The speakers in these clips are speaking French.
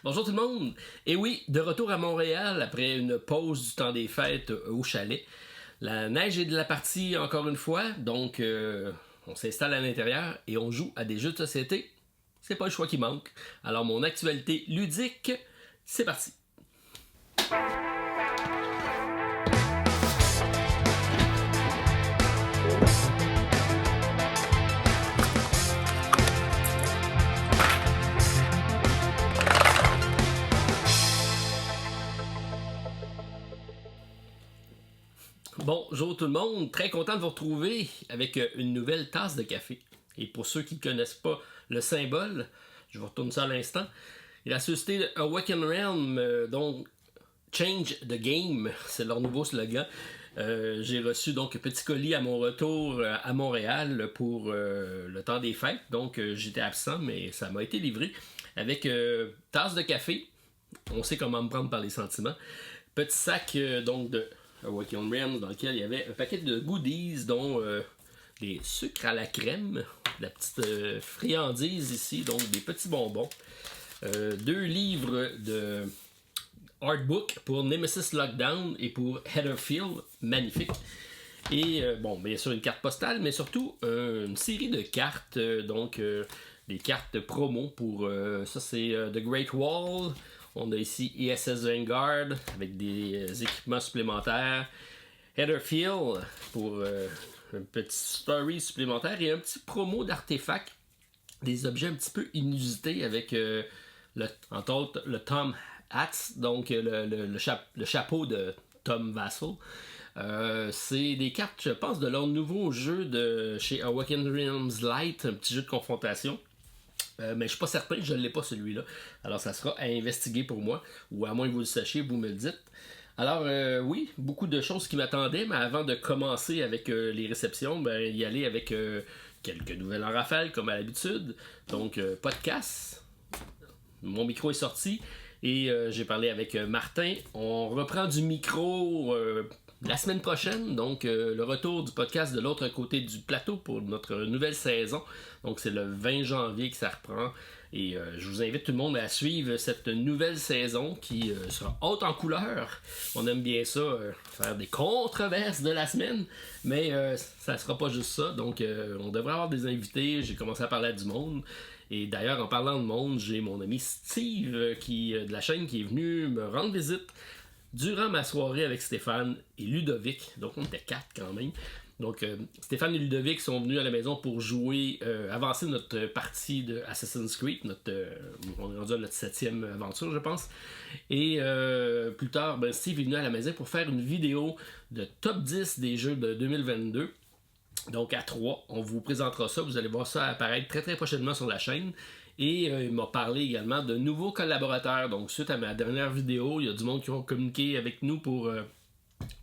Bonjour tout le monde! Et oui, de retour à Montréal après une pause du temps des fêtes au chalet. La neige est de la partie encore une fois, donc on s'installe à l'intérieur et on joue à des jeux de société. C'est pas le choix qui manque. Alors mon actualité ludique, c'est parti! Bonjour tout le monde, très content de vous retrouver avec une nouvelle tasse de café. Et pour ceux qui ne connaissent pas le symbole, je vous retourne ça à l'instant. La société de Awaken Realm, donc Change the Game, c'est leur nouveau slogan. J'ai reçu donc un petit colis à mon retour à Montréal pour le temps des fêtes. Donc j'étais absent, mais ça m'a été livré avec tasse de café. On sait comment me prendre par les sentiments. Petit sac donc de Awaken Realms dans lequel il y avait un paquet de goodies, dont des sucres à la crème, la petite friandise ici, donc des petits bonbons. 2 livres de artbook pour Nemesis Lockdown et pour Heatherfield, magnifique. Et bon, bien sûr une carte postale, mais surtout une série de cartes, donc des cartes promo pour ça c'est The Great Wall. On a ici ISS Vanguard avec des équipements supplémentaires. Heatherfield pour une petite story supplémentaire et un petit promo d'artefacts. Des objets un petit peu inusités avec entre autres le Tom Hats, donc le chapeau de Tom Vassell. C'est des cartes, je pense, de leur nouveau jeu de chez Awaken Realms Light, un petit jeu de confrontation. Mais je suis pas certain, je ne l'ai pas celui-là. Alors ça sera à investiguer pour moi, ou à moins que vous le sachiez, vous me le dites. Alors oui, beaucoup de choses qui m'attendaient, mais avant de commencer avec les réceptions, y aller avec quelques nouvelles en rafale, comme à l'habitude. Donc podcast, mon micro est sorti, et j'ai parlé avec Martin. On reprend du micro la semaine prochaine, donc le retour du podcast de l'autre côté du plateau pour notre nouvelle saison. Donc c'est le 20 janvier que ça reprend. Et je vous invite tout le monde à suivre cette nouvelle saison qui sera haute en couleurs. On aime bien ça, faire des controverses de la semaine, mais ça sera pas juste ça. Donc on devrait avoir des invités. J'ai commencé à parler à du monde. Et d'ailleurs, en parlant de monde, j'ai mon ami Steve de la chaîne qui est venu me rendre visite durant ma soirée avec Stéphane et Ludovic. Donc on était 4 quand même. Donc Stéphane et Ludovic sont venus à la maison pour jouer, avancer notre partie de Assassin's Creed. On est rendu à notre 7e aventure, je pense. Et plus tard, Steve est venu à la maison pour faire une vidéo de top 10 des jeux de 2022. Donc à 3, on vous présentera ça. Vous allez voir ça apparaître très très prochainement sur la chaîne. Et il m'a parlé également de nouveaux collaborateurs. Donc suite à ma dernière vidéo, il y a du monde qui ont communiqué avec nous pour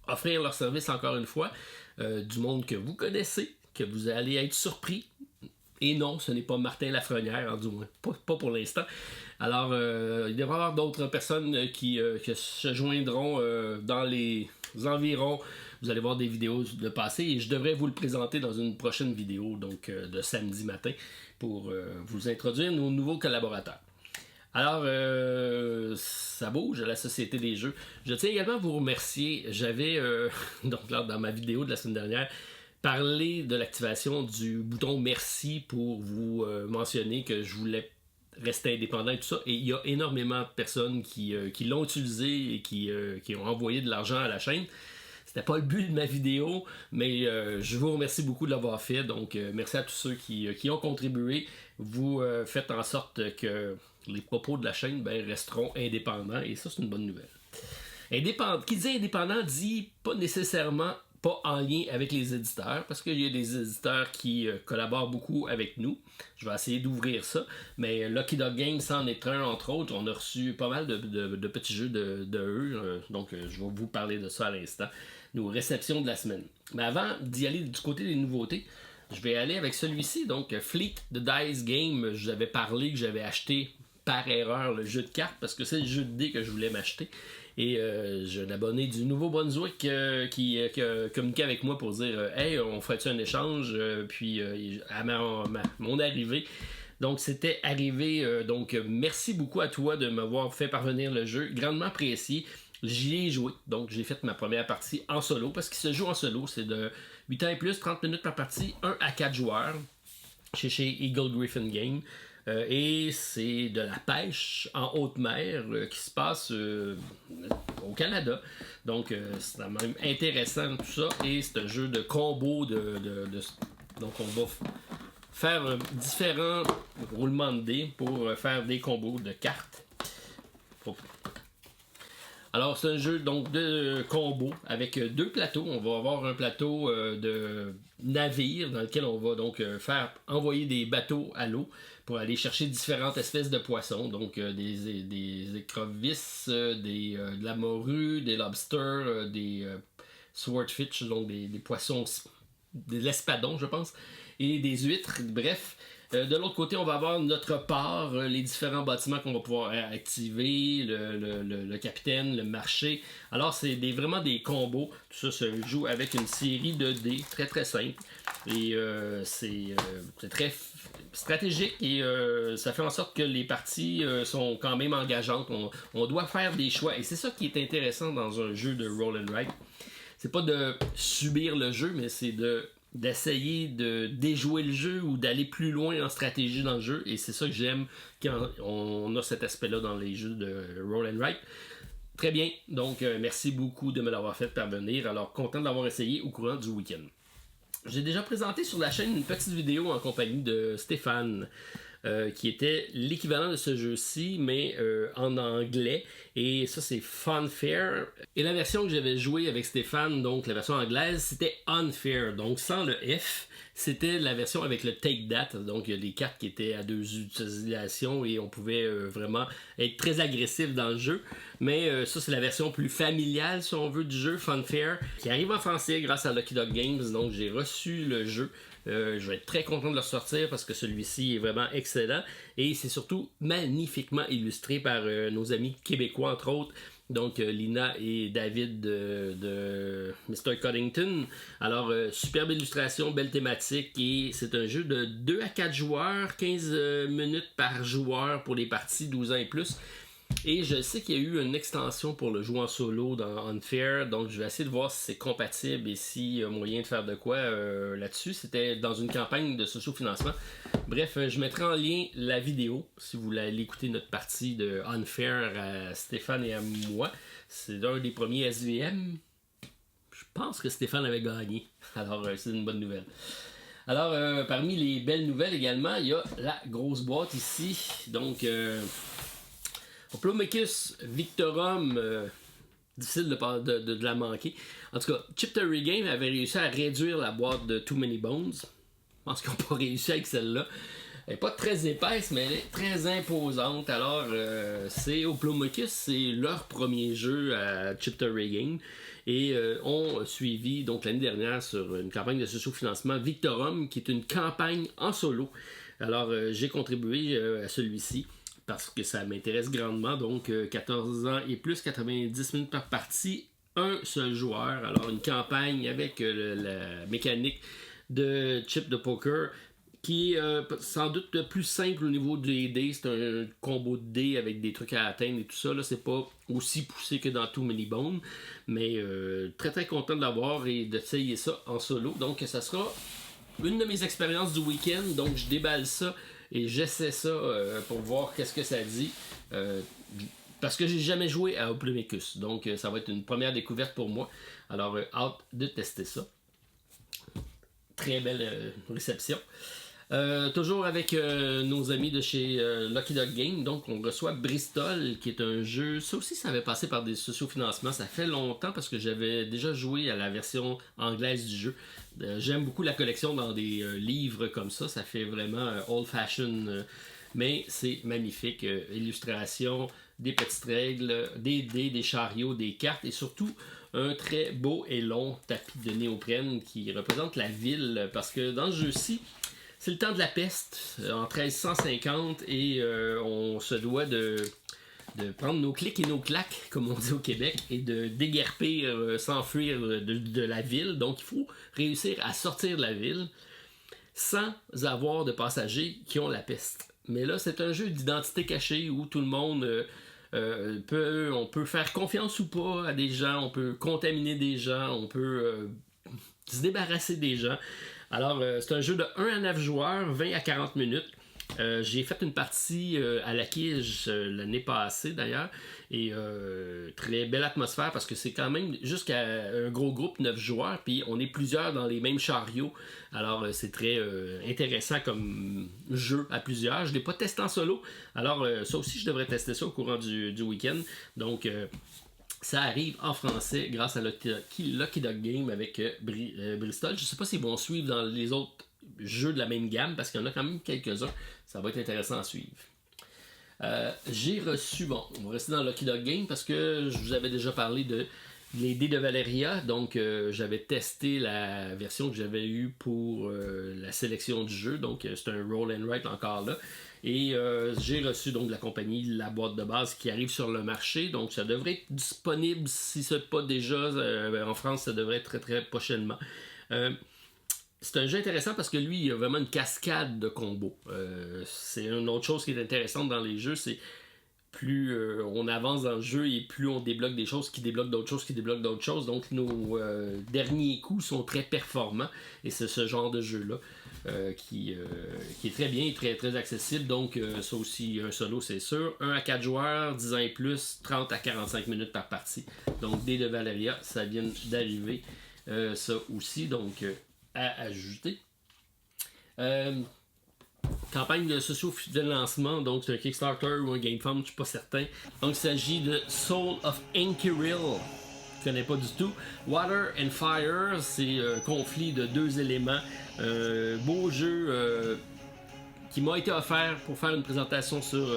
offrir leur service encore une fois. Du monde que vous connaissez, que vous allez être surpris. Et non, ce n'est pas Martin Lafrenière, du moins pas pour l'instant. Alors, il devrait y avoir d'autres personnes qui se joindront dans les environs. Vous allez voir des vidéos de passé et je devrais vous le présenter dans une prochaine vidéo, donc de samedi matin, pour vous introduire nos nouveaux collaborateurs. Alors, ça bouge à la Société des Jeux. Je tiens également à vous remercier. J'avais, donc là, dans ma vidéo de la semaine dernière, parlé de l'activation du bouton merci pour vous mentionner que je voulais rester indépendant et tout ça. Et il y a énormément de personnes qui l'ont utilisé et qui ont envoyé de l'argent à la chaîne. C'était pas le but de ma vidéo, mais je vous remercie beaucoup de l'avoir fait. Donc, merci à tous ceux qui ont contribué. Vous faites en sorte que les propos de la chaîne resteront indépendants. Et ça, c'est une bonne nouvelle. Qui dit indépendant dit pas nécessairement pas en lien avec les éditeurs, parce qu'il y a des éditeurs qui collaborent beaucoup avec nous. Je vais essayer d'ouvrir ça. Mais Lucky Dog Games en est un, entre autres. On a reçu pas mal de petits jeux de eux. Donc, je vais vous parler de ça à l'instant. Nos réceptions de la semaine. Mais avant d'y aller du côté des nouveautés, je vais aller avec celui-ci. Donc, Fleet the Dice Game. Je vous avais parlé que j'avais acheté par erreur le jeu de cartes, parce que c'est le jeu de dés que je voulais m'acheter. Et j'ai un abonné du Nouveau-Brunswick qui a communiqué avec moi pour dire « Hey, on ferait-tu un échange? » Puis à mon arrivée, Donc c'était arrivé, donc merci beaucoup à toi de m'avoir fait parvenir le jeu, grandement apprécié. J'y ai joué, donc j'ai fait ma première partie en solo, parce qu'il se joue en solo, c'est de 8 ans et plus, 30 minutes par partie, 1 à 4 joueurs, chez Eagle Griffin Game. Et c'est de la pêche en haute mer qui se passe au Canada. Donc c'est quand même intéressant tout ça. Et c'est un jeu de combo donc on va faire différents roulements de dés pour faire des combos de cartes. Alors c'est un jeu donc de combo avec 2 plateaux. On va avoir un plateau de navire dans lequel on va donc faire envoyer des bateaux à l'eau pour aller chercher différentes espèces de poissons, donc des écrevisses, de la morue, des lobsters, des swordfish, donc des poissons, de l'espadon je pense, et des huîtres, bref. De l'autre côté, on va avoir notre part, les différents bâtiments qu'on va pouvoir activer, le capitaine, le marché. Alors, c'est vraiment des combos. Tout ça se joue avec une série de dés très très simple. Et c'est très stratégique et ça fait en sorte que les parties sont quand même engageantes. On doit faire des choix. Et c'est ça qui est intéressant dans un jeu de roll and write. C'est pas de subir le jeu, mais c'est d'essayer de déjouer le jeu ou d'aller plus loin en stratégie dans le jeu, et c'est ça que j'aime quand on a cet aspect-là dans les jeux de roll and write. Très bien, donc merci beaucoup de me l'avoir fait parvenir, alors content de l'avoir essayé au courant du week-end. J'ai déjà présenté sur la chaîne une petite vidéo en compagnie de Stéphane, qui était l'équivalent de ce jeu-ci, mais en anglais. Et ça, c'est Funfair. Et la version que j'avais jouée avec Stéphane, donc la version anglaise, c'était Unfair. Donc sans le F, c'était la version avec le Take That. Donc il y a des cartes qui étaient à 2 utilisations et on pouvait vraiment être très agressif dans le jeu. Mais ça, c'est la version plus familiale, si on veut, du jeu Funfair, qui arrive en français grâce à Lucky Dog Games. Donc j'ai reçu le jeu. Je vais être très content de le sortir parce que celui-ci est vraiment excellent et c'est surtout magnifiquement illustré par nos amis québécois entre autres, donc Lina et David de Mr. Coddington. Alors superbe illustration, belle thématique, et c'est un jeu de 2 à 4 joueurs, 15 minutes par joueur pour les parties 12 ans et plus. Et je sais qu'il y a eu une extension pour le jouer en solo dans Unfair, donc je vais essayer de voir si c'est compatible et s'il y a moyen de faire de quoi là-dessus. C'était dans une campagne de socio-financement. Bref, je mettrai en lien la vidéo si vous voulez aller écouter notre partie de Unfair à Stéphane et à moi. C'est un des premiers SVM. Je pense que Stéphane avait gagné, alors c'est une bonne nouvelle. Alors, parmi les belles nouvelles également, il y a la grosse boîte ici, donc... Hoplomachus Victorum, difficile de la manquer. En tout cas, Chip Theory Game avait réussi à réduire la boîte de Too Many Bones. Je pense qu'ils n'ont pas réussi avec celle-là. Elle n'est pas très épaisse, mais elle est très imposante. Alors, c'est Hoplomachus, c'est leur premier jeu à Chip Theory Game. Et ont suivi donc l'année dernière sur une campagne de socio-financement Victorum, qui est une campagne en solo. Alors, j'ai contribué à celui-ci, parce que ça m'intéresse grandement. Donc 14 ans et plus, 90 minutes par partie, un seul joueur. Alors une campagne avec la mécanique de chip de poker qui est sans doute le plus simple au niveau des dés. C'est un combo de dés avec des trucs à atteindre et tout ça. Là, c'est pas aussi poussé que dans Too Many Bones, mais très très content de l'avoir et d'essayer ça en solo. Donc ça sera une de mes expériences du week-end. Donc je déballe ça et j'essaie ça pour voir qu'est-ce que ça dit. Parce que j'ai jamais joué à Hoplomachus. Donc ça va être une première découverte pour moi. Alors hâte de tester ça. Très belle réception. Toujours avec nos amis de chez Lucky Dog Game. Donc on reçoit Bristol, qui est un jeu, ça aussi ça avait passé par des socio-financements, ça fait longtemps parce que j'avais déjà joué à la version anglaise du jeu. J'aime beaucoup la collection dans des livres comme ça fait vraiment old fashion, mais c'est magnifique. Illustration, des petites règles, des dés, des chariots, des cartes et surtout un très beau et long tapis de néoprène qui représente la ville, parce que dans ce jeu-ci, c'est le temps de la peste, en 1350, et on se doit de prendre nos clics et nos claques, comme on dit au Québec, et de déguerpir, s'enfuir de la ville. Donc il faut réussir à sortir de la ville. sans avoir de passagers qui ont la peste. Mais là, c'est un jeu d'identité cachée où tout le monde on peut faire confiance ou pas à des gens, on peut contaminer des gens, on peut se débarrasser des gens. Alors, c'est un jeu de 1 à 9 joueurs, 20 à 40 minutes. J'ai fait une partie à la Quige l'année passée d'ailleurs, et très belle atmosphère parce que c'est quand même jusqu'à un gros groupe, 9 joueurs, puis on est plusieurs dans les mêmes chariots. Alors c'est très intéressant comme jeu à plusieurs. Je ne l'ai pas testé en solo, alors ça aussi je devrais tester ça au courant du week-end. Donc ça arrive en français grâce à Lucky Dog Game avec Bristol. Je ne sais pas s'ils vont suivre dans les autres jeux de la même gamme parce qu'il y en a quand même quelques-uns. Ça va être intéressant à suivre. J'ai reçu, on va rester dans Lucky Dog Game parce que je vous avais déjà parlé de les dés de Valeria. Donc, j'avais testé la version que j'avais eue pour la sélection du jeu. Donc, c'est un roll and write encore là. Et j'ai reçu donc de la compagnie la boîte de base qui arrive sur le marché. Donc, ça devrait être disponible si ce n'est pas déjà en France. Ça devrait être très très prochainement. C'est un jeu intéressant parce que lui, il y a vraiment une cascade de combos. C'est une autre chose qui est intéressante dans les jeux, c'est plus on avance dans le jeu et plus on débloque des choses qui débloquent d'autres choses qui débloquent d'autres choses. Donc nos derniers coups sont très performants et c'est ce genre de jeu-là qui est très bien et très, très accessible. Donc ça aussi, un solo, c'est sûr. 1 à 4 joueurs, 10 ans et plus, 30 à 45 minutes par partie. Donc dés de Valeria, ça vient d'arriver. Ça aussi, donc à ajouter. Campagne de socio-de lancement, donc c'est un Kickstarter ou un GameFund, je ne suis pas certain. Donc il s'agit de Soul of Inkyril, je ne connais pas du tout. Water and Fire, c'est un conflit de 2 éléments. Beau jeu qui m'a été offert pour faire une présentation sur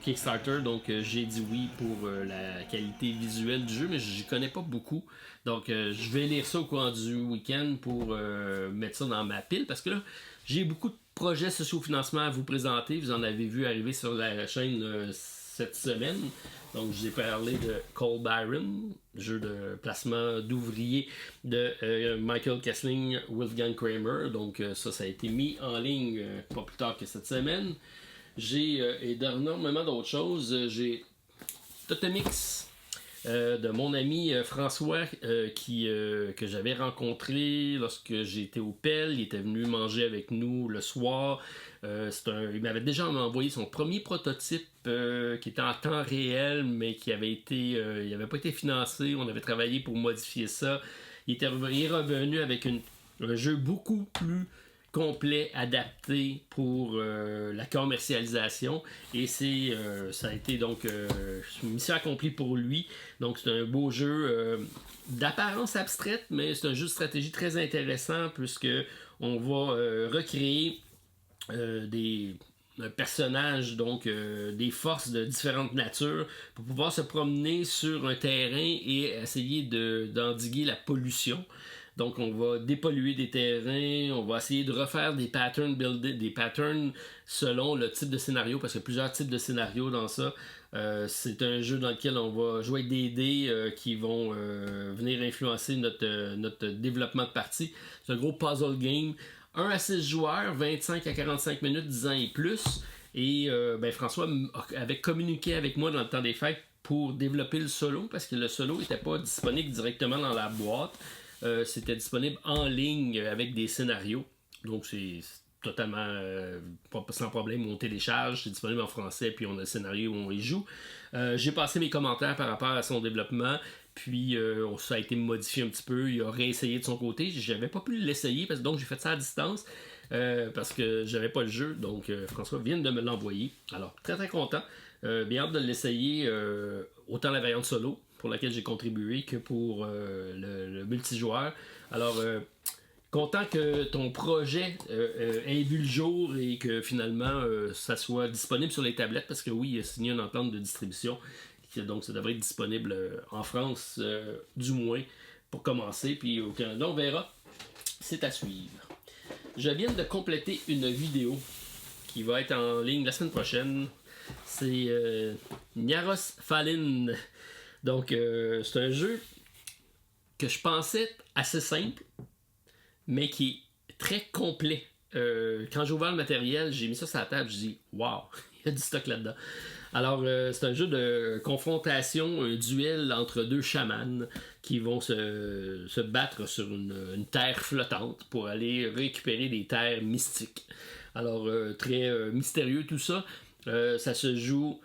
Kickstarter, donc j'ai dit oui pour la qualité visuelle du jeu, mais je connais pas beaucoup. Donc je vais lire ça au courant du week-end pour mettre ça dans ma pile, parce que là, j'ai beaucoup de projets socio-financement à vous présenter. Vous en avez vu arriver sur la chaîne cette semaine. Donc, je vous ai parlé de Cold Byron, jeu de placement d'ouvriers de Michael Kessling, Wolfgang Kramer. Donc, ça a été mis en ligne pas plus tard que cette semaine. J'ai énormément d'autres choses. J'ai Totemix de mon ami François que j'avais rencontré lorsque j'étais au PEL. Il était venu manger avec nous le soir. Il m'avait déjà envoyé son premier prototype qui était en temps réel, mais qui avait été, il n'avait pas été financé. On avait travaillé pour modifier ça. Il est revenu avec un jeu beaucoup plus complet, adapté pour la commercialisation, et ça a été donc une mission accomplie pour lui. Donc c'est un beau jeu d'apparence abstraite, mais c'est un jeu de stratégie très intéressant puisque on va recréer des personnages, donc des forces de différentes natures pour pouvoir se promener sur un terrain et essayer d'endiguer la pollution. Donc on va dépolluer des terrains, on va essayer de refaire des patterns selon le type de scénario, parce qu'il y a plusieurs types de scénarios dans ça. C'est un jeu dans lequel on va jouer avec des dés qui vont venir influencer notre développement de partie. C'est un gros puzzle game. 1 à 6 joueurs, 25 à 45 minutes, 10 ans et plus. Et François avait communiqué avec moi dans le temps des fêtes pour développer le solo, parce que le solo n'était pas disponible directement dans la boîte. C'était disponible en ligne avec des scénarios. Donc c'est totalement sans problème. On télécharge, c'est disponible en français, puis on a le scénario où on y joue. J'ai passé mes commentaires par rapport à son développement. Puis ça a été modifié un petit peu. Il a réessayé de son côté. J'avais pas pu l'essayer, donc j'ai fait ça à distance. Parce que j'avais pas le jeu. Donc François vient de me l'envoyer. Alors très très content. Bien hâte de l'essayer. Autant la variante solo, pour laquelle j'ai contribué, que pour le multijoueur. Alors content que ton projet ait vu le jour et que finalement ça soit disponible sur les tablettes, parce que oui, il a signé une entente de distribution. Donc ça devrait être disponible en France, du moins, pour commencer. Puis au Canada, on verra. C'est à suivre. Je viens de compléter une vidéo qui va être en ligne la semaine prochaine. C'est Nyaros Fallen. Donc c'est un jeu que je pensais assez simple, mais qui est très complet quand j'ai ouvert le matériel, j'ai mis ça sur la table, je dis waouh, il y a du stock là-dedans. Alors, c'est un jeu de confrontation, un duel entre deux chamans qui vont se battre sur une terre flottante pour aller récupérer des terres mystiques. Alors, très mystérieux tout ça. Ça se joue...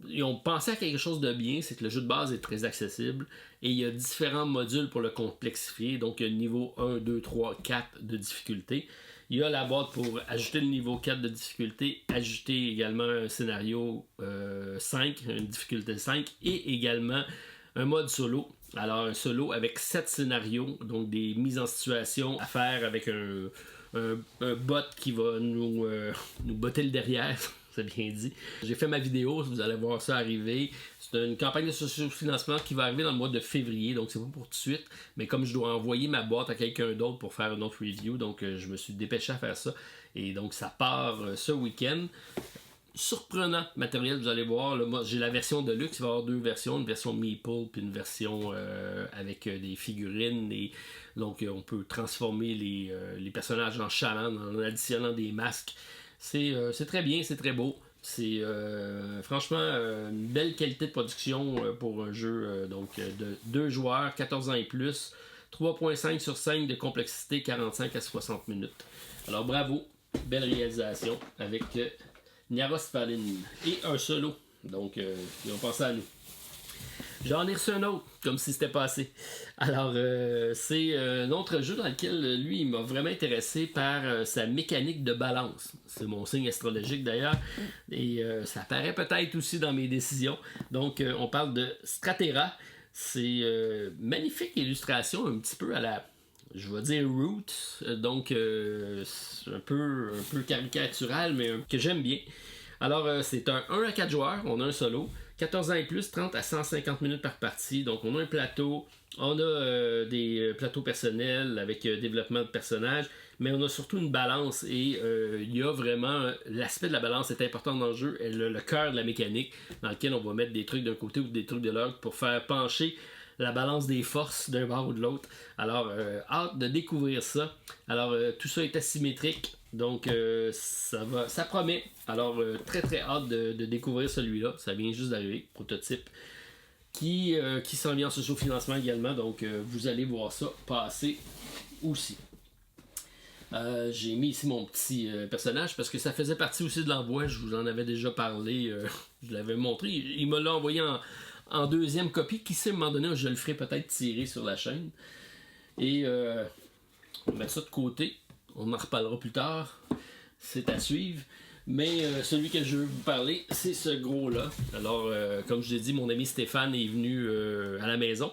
ils ont pensé à quelque chose de bien, c'est que le jeu de base est très accessible et il y a différents modules pour le complexifier. Donc, il y a le niveau 1, 2, 3, 4 de difficulté. Il y a la boîte pour ajouter le niveau 4 de difficulté, ajouter également un scénario 5, une difficulté 5, et également un mode solo. Alors, un solo avec 7 scénarios, donc des mises en situation à faire avec un bot qui va nous botter le derrière, c'est bien dit. J'ai fait ma vidéo, vous allez voir ça arriver. C'est une campagne de socio-financement qui va arriver dans le mois de février, donc c'est pas pour tout de suite. Mais comme je dois envoyer ma boîte à quelqu'un d'autre pour faire une autre review, donc je me suis dépêché à faire ça. Et donc ça part ce week-end. Surprenant matériel, vous allez voir. Là, j'ai la version de luxe, il va y avoir deux versions, une version Meeple puis une version avec des figurines. Et donc on peut transformer les personnages en chamans en additionnant des masques. C'est très bien, c'est très beau. C'est franchement une belle qualité de production pour un jeu de 2 joueurs, 14 ans et plus, 3.5 sur 5 de complexité, 45 à 60 minutes. Alors bravo, belle réalisation avec Niaros Falin et un solo. Donc ils ont pensé à nous. J'en ai reçu un autre, comme si c'était passé. Alors, c'est un autre jeu dans lequel, lui, il m'a vraiment intéressé par sa mécanique de balance. C'est mon signe astrologique, d'ailleurs. Et ça paraît peut-être aussi dans mes décisions. Donc, on parle de Stratera. C'est magnifique illustration, un petit peu à la... je vais dire root, donc c'est un peu caricatural, mais que j'aime bien. Alors, c'est un 1 à 4 joueurs, on a un solo, 14 ans et plus, 30 à 150 minutes par partie. Donc, on a un plateau, on a des plateaux personnels avec développement de personnages, mais on a surtout une balance et il y a vraiment... l'aspect de la balance est important dans le jeu, le cœur de la mécanique, dans lequel on va mettre des trucs d'un côté ou des trucs de l'autre pour faire pencher la balance des forces d'un bord ou de l'autre. Alors, hâte de découvrir ça. Alors, tout ça est asymétrique, donc ça promet. Alors, très très hâte de découvrir celui-là. Ça vient juste d'arriver, prototype, qui s'en vient en socio-financement également. Donc, vous allez voir ça passer aussi. J'ai mis ici mon petit personnage parce que ça faisait partie aussi de l'envoi. Je vous en avais déjà parlé. Je l'avais montré. Il me l'a envoyé en deuxième copie. Qui sait, à un moment donné, je le ferai peut-être tirer sur la chaîne. Et on met ça de côté. On en reparlera plus tard. C'est à suivre. Mais celui que je veux vous parler, c'est ce gros-là. Alors, comme je l'ai dit, mon ami Stéphane est venu à la maison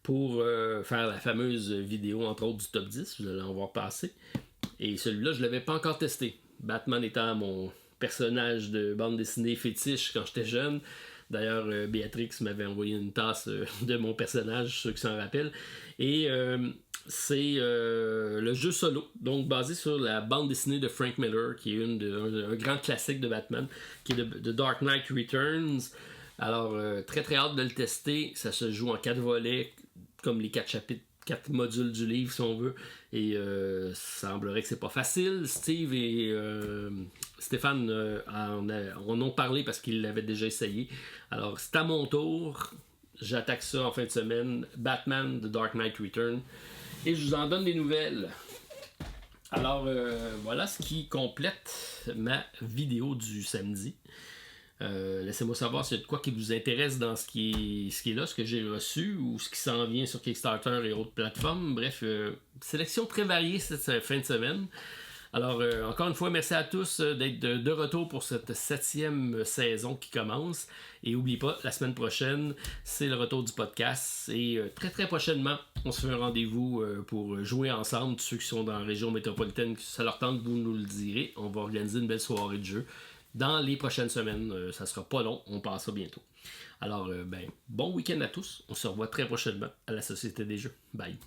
pour faire la fameuse vidéo, entre autres, du top 10. Vous allez en voir passer. Et celui-là, je ne l'avais pas encore testé. Batman étant mon personnage de bande dessinée fétiche quand j'étais jeune. D'ailleurs, Béatrix m'avait envoyé une tasse de mon personnage, ceux qui s'en rappellent. Et c'est le jeu solo, donc basé sur la bande dessinée de Frank Miller, qui est un grand classique de Batman, qui est de Dark Knight Returns. Alors, très très hâte de le tester. Ça se joue en 4 volets, comme les 4 chapitres, 4 modules du livre, si on veut. Et semblerait que c'est pas facile. Steve et Stéphane en ont parlé parce qu'ils l'avaient déjà essayé. Alors, c'est à mon tour. J'attaque ça en fin de semaine. Batman The Dark Knight Return. Et je vous en donne des nouvelles. Alors, voilà ce qui complète ma vidéo du samedi. Laissez-moi savoir s'il y a de quoi qui vous intéresse dans ce qui est là, ce que j'ai reçu ou ce qui s'en vient sur Kickstarter et autres plateformes. Bref, sélection très variée cette fin de semaine. Alors, encore une fois, merci à tous d'être de retour pour cette 7e saison qui commence. Et n'oubliez pas, la semaine prochaine, c'est le retour du podcast. Et très très prochainement, on se fait un rendez-vous pour jouer ensemble. Tous ceux qui sont dans la région métropolitaine, ça leur tente, vous nous le direz. On va organiser une belle soirée de jeu dans les prochaines semaines. Ça sera pas long, on passe ça bientôt. Alors, bon week-end à tous. On se revoit très prochainement à la Société des Jeux. Bye!